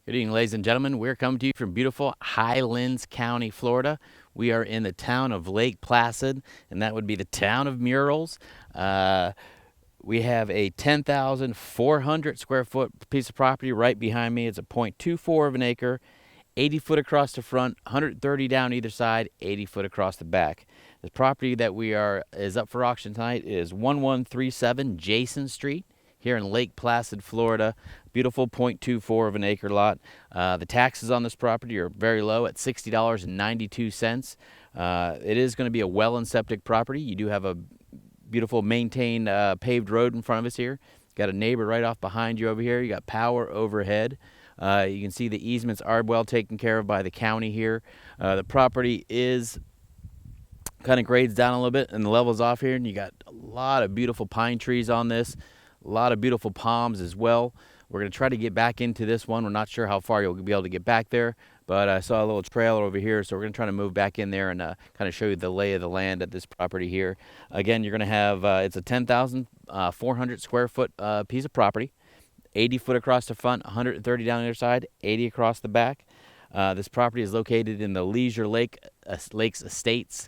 Good evening, ladies and gentlemen. We're coming to you from beautiful Highlands County, Florida. We are in the town of Lake Placid, and that would be the town of Murals. We have a 10,400 square foot piece of property right behind me. It's a .24 of an acre, 80 foot across the front, 130 down either side, 80 foot across the back. The property that is up for auction tonight is 1137 Jason Street here in Lake Placid, Florida. Beautiful .24 of an acre lot. The taxes on this property are very low at $60.92. It is going to be a well and septic property. You do have a beautiful maintained paved road in front of us here. Got a neighbor right off behind you over here. You got power overhead. You can see the easements are well taken care of by the county here. The property is kind of grades down a little bit and the levels off here, and you got a lot of beautiful pine trees on this, a lot of beautiful palms as well. We're going to try to get back into this one. We're not sure how far you'll be able to get back there, but I saw a little trailer over here, so we're going to try to move back in there and kind of show you the lay of the land at this property here. Again, you're going to have, it's a 10,400 square foot piece of property, 80 foot across the front, 130 down the other side, 80 across the back. This property is located in the Leisure Lakes Estates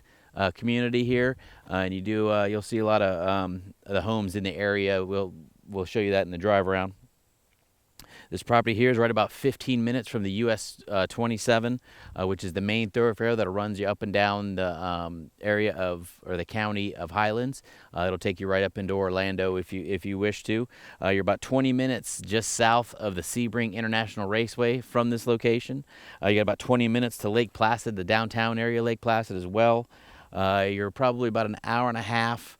community here, and you'll see a lot of the homes in the area. We'll show you that in the drive around. This property here is right about 15 minutes from the US 27, which is the main thoroughfare that runs you up and down the area or the county of Highlands. It'll take you right up into Orlando if you wish to. You're about 20 minutes just south of the Sebring International Raceway from this location. You got about 20 minutes to Lake Placid, the downtown area of Lake Placid as well. You're probably about an hour and a half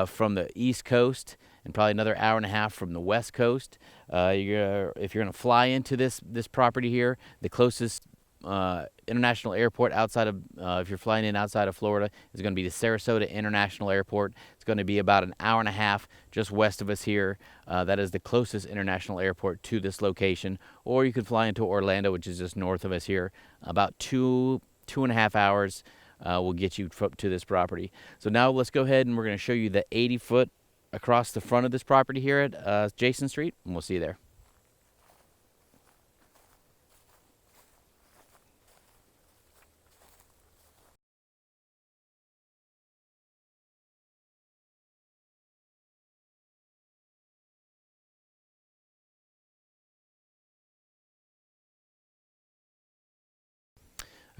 from the East Coast, and probably another hour and a half from the West Coast. If you're going to fly into this property here, the closest international airport outside of, if you're flying in outside of Florida, is going to be the Sarasota International Airport. It's going to be about an hour and a half just west of us here. That is the closest international airport to this location. Or you could fly into Orlando, which is just north of us here. About two and a half hours will get you to this property. So now let's go ahead and we're going to show you the 80 foot across the front of this property here at Jason Street, and we'll see you there.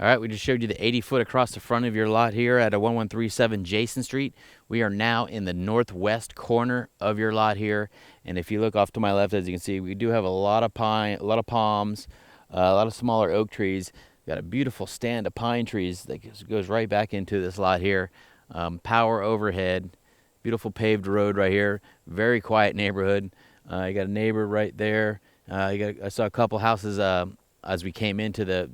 All right, we just showed you the 80 foot across the front of your lot here at a 1137 Jason Street. We are now in the northwest corner of your lot here, and if you look off to my left, as you can see, we do have a lot of pine, a lot of palms, a lot of smaller oak trees. We've got a beautiful stand of pine trees that goes right back into this lot here. Power overhead, beautiful paved road right here. Very quiet neighborhood. You got a neighbor right there. I saw a couple houses as we came into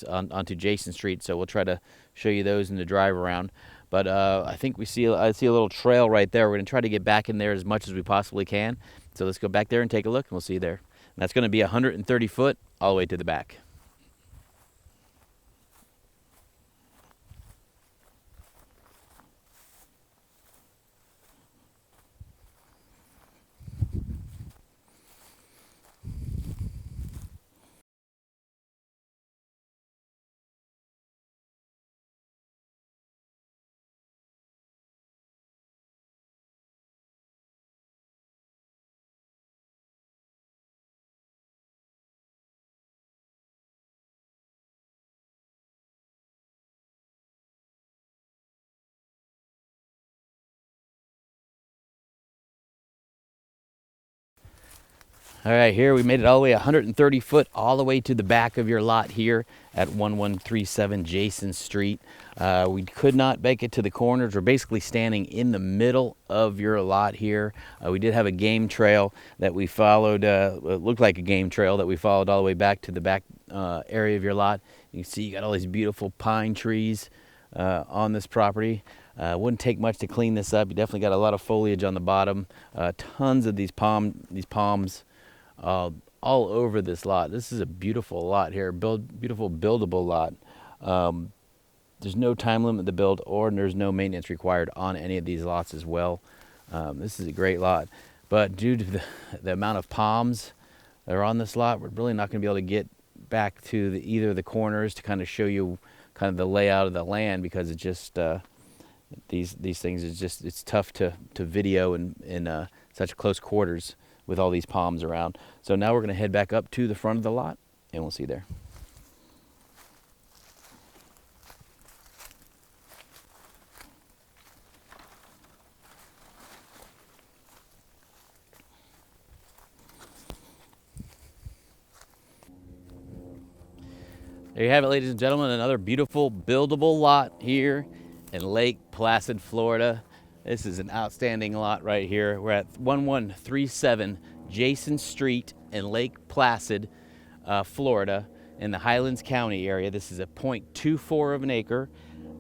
onto Jason Street, so we'll try to show you those in the drive around. But I think I see a little trail right there. We're going to try to get back in there as much as we possibly can. So let's go back there and take a look, and we'll see you there. And that's going to be 130 foot all the way to the back. All right, here we made it all the way 130 foot all the way to the back of your lot here at 1137 Jason Street. We could not make it to the corners. We're basically standing in the middle of your lot here. We did have a game trail that we followed. It looked like a game trail that we followed all the way back to the back area of your lot. You can see you got all these beautiful pine trees on this property. Wouldn't take much to clean this up. You definitely got a lot of foliage on the bottom. Tons of these palms all over this lot. This is a beautiful lot here, beautiful buildable lot. There's no time limit to build, or there's no maintenance required on any of these lots as well. This is a great lot, but due to the amount of palms that are on this lot. We're really not going to be able to get back to either of the corners to kind of show you kind of the layout of the land, because it's just these things is just, it's tough to video in such close quarters with all these palms around. So now we're going to head back up to the front of the lot, and we'll see you there. There you have it, ladies and gentlemen, another beautiful buildable lot here in Lake Placid, Florida. This is an outstanding lot right here. We're at 1137 Jason Street in Lake Placid, Florida, in the Highlands County area. This is a 0.24 of an acre,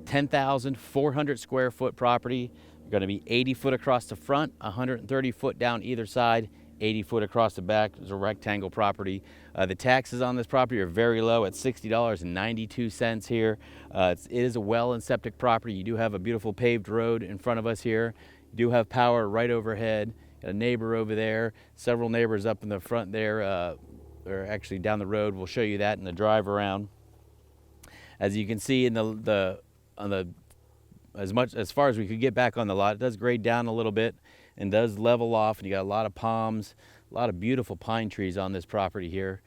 10,400 square foot property. You're going to be 80 foot across the front, 130 foot down either side, 80 foot across the back. It's a rectangle property. The taxes on this property are very low at $60.92 here. It is a well and septic property. You do have a beautiful paved road in front of us here. You do have power right overhead. Got a neighbor over there, several neighbors up in the front there, or actually down the road. We'll show you that in the drive around. As you can see in as far as we could get back on the lot, it does grade down a little bit and does level off, and you got a lot of palms, a lot of beautiful pine trees on this property here.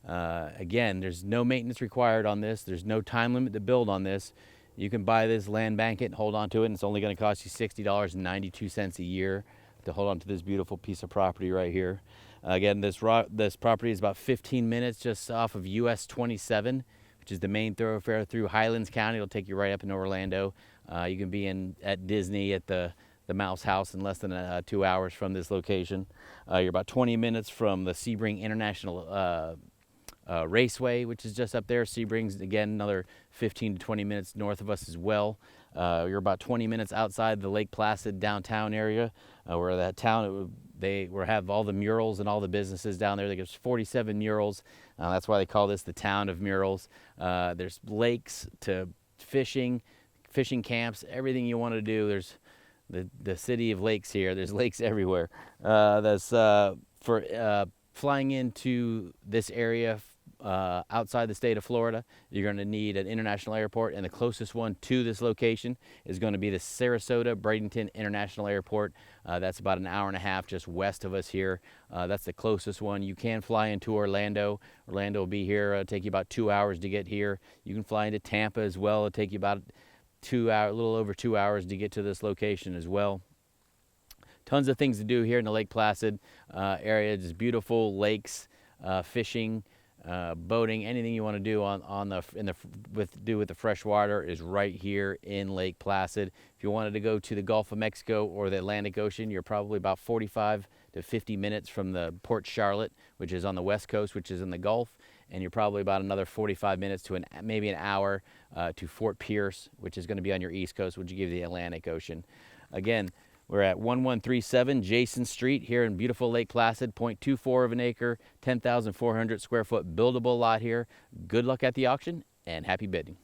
Again, there's no maintenance required on this. There's no time limit to build on this. You can buy this, land bank it, and hold on to it, and it's only going to cost you $60.92 a year to hold on to this beautiful piece of property right here. Again, this property is about 15 minutes just off of US 27, which is the main thoroughfare through Highlands County. It'll take you right up in Orlando. You can be at Disney at the Mouse House in less than 2 hours from this location. You're about 20 minutes from the Sebring International Raceway, which is just up there. Sebring's, again, another 15 to 20 minutes north of us as well. You're about 20 minutes outside the Lake Placid downtown area, where that town, they have all the murals and all the businesses down there. There's 47 murals. That's why they call this the town of murals. There's lakes to fishing camps, everything you want to do. There's the city of lakes here. There's lakes everywhere. For flying into this area outside the state of Florida, you're going to need an international airport, and the closest one to this location is going to be the Sarasota Bradenton International Airport. That's about an hour and a half just west of us here. That's the closest one. You can fly into Orlando. Orlando will be here. It'll take you about 2 hours to get here. You can fly into Tampa as well. It'll take you about a little over 2 hours to get to this location as well. Tons of things to do here in the Lake Placid area. Just beautiful lakes, fishing, boating, anything you want to do with the freshwater is right here in Lake Placid. If you wanted to go to the Gulf of Mexico or the Atlantic Ocean, you're probably about 45 to 50 minutes from the Port Charlotte, which is on the west coast, which is in the Gulf, and you're probably about another 45 minutes to maybe an hour to Fort Pierce, which is going to be on your east coast, which you give the Atlantic Ocean. Again, we're at 1137 Jason Street here in beautiful Lake Placid, 0.24 of an acre, 10,400 square foot buildable lot here. Good luck at the auction and happy bidding.